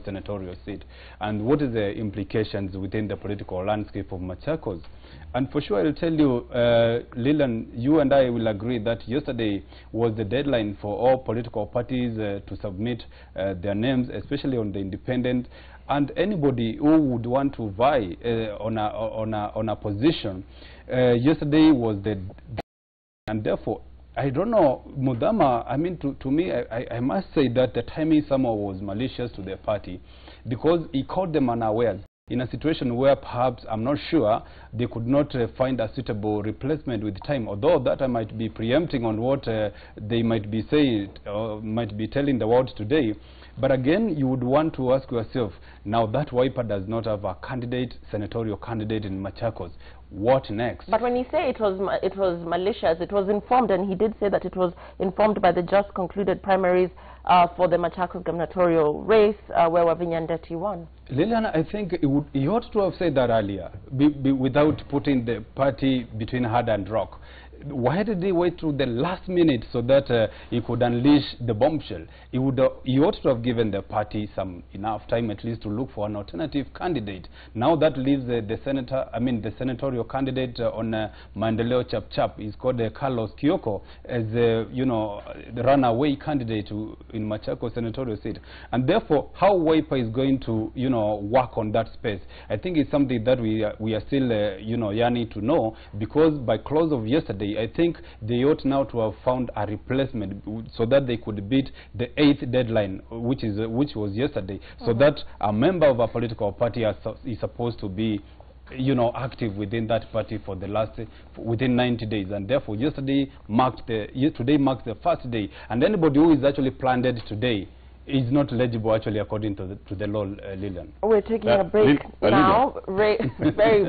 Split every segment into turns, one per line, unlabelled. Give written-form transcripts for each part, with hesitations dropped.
senatorial seat, and what is the implications within the political landscape of Machakos. And for sure, I'll tell you, Lilian, you and I will agree that yesterday was the deadline for all political parties to submit their names, especially on the independent, and anybody who would want to vie on a position. Yesterday was the, and therefore, I don't know, Mudhama, I mean, to me, I must say that the timing somehow was malicious to the party, because he caught them unawares in a situation where perhaps, I'm not sure, they could not find a suitable replacement with time, although that I might be preempting on what they might be saying, or might be telling the world today. But again, you would want to ask yourself, now that Wiper does not have a candidate, senatorial candidate in Machakos, what next? But when you say it was malicious, it was informed, and he did say that it was informed by the just concluded primaries for the Machakos gubernatorial race, where Wavinya Ndeti won. Liliana, I think he ought to have said that earlier, without putting the party between hard and rock. Why did he wait till the last minute so that he could unleash the bombshell? He ought to have given the party enough time at least to look for an alternative candidate. Now that leaves the senatorial candidate on Maendeleo Chap. He's called Carlos Kioko as the runaway candidate in Machakos senatorial seat. And therefore, how Wiper is going to work on that space, I think it's something that we are still yearning to know, because by close of yesterday, I think they ought now to have found a replacement so that they could beat the 8th deadline, which was yesterday, so that a member of a political party is supposed to be active within that party for the within 90 days, and therefore today marked the first day, and anybody who is actually planted today is not legible actually according to the law, Lilian. We're taking a break now. Very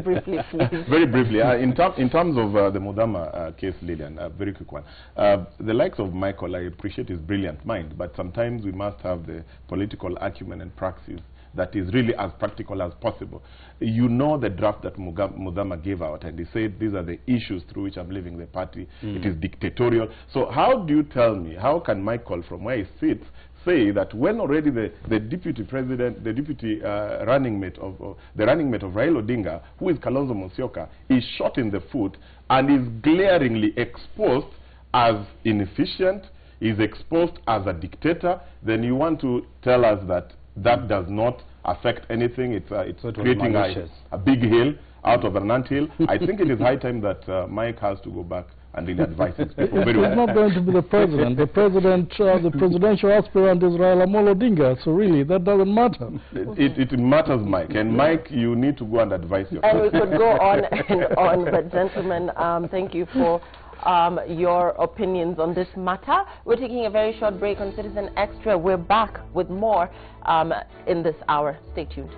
briefly, please. Very briefly, in terms of the Mudhama case, Lilian, a very quick one. The likes of Michael, I appreciate his brilliant mind, but sometimes we must have the political acumen and praxis that is really as practical as possible. You know the draft that Mudhama gave out, and he said these are the issues through which I'm leaving the party. It is dictatorial. So how do you tell me, how can Michael, from where he sits, say that when already the deputy president, the deputy running mate of Raila Odinga, who is Kalonzo Musyoka, is shot in the foot and is glaringly exposed as inefficient, is exposed as a dictator, then you want to tell us that that does not affect anything? It's so creating a big hill out of an anthill. I think it is high time that Mike has to go back and really advises people very well.
He's not going to be the president. The presidential aspirant is Raila Odinga. So really, that doesn't matter.
It matters, Mike. And Mike, you need to go and advise yourself.
And we could go on and on, but gentlemen, thank you for your opinions on this matter. We're taking a very short break on Citizen Extra. We're back with more in this hour. Stay tuned.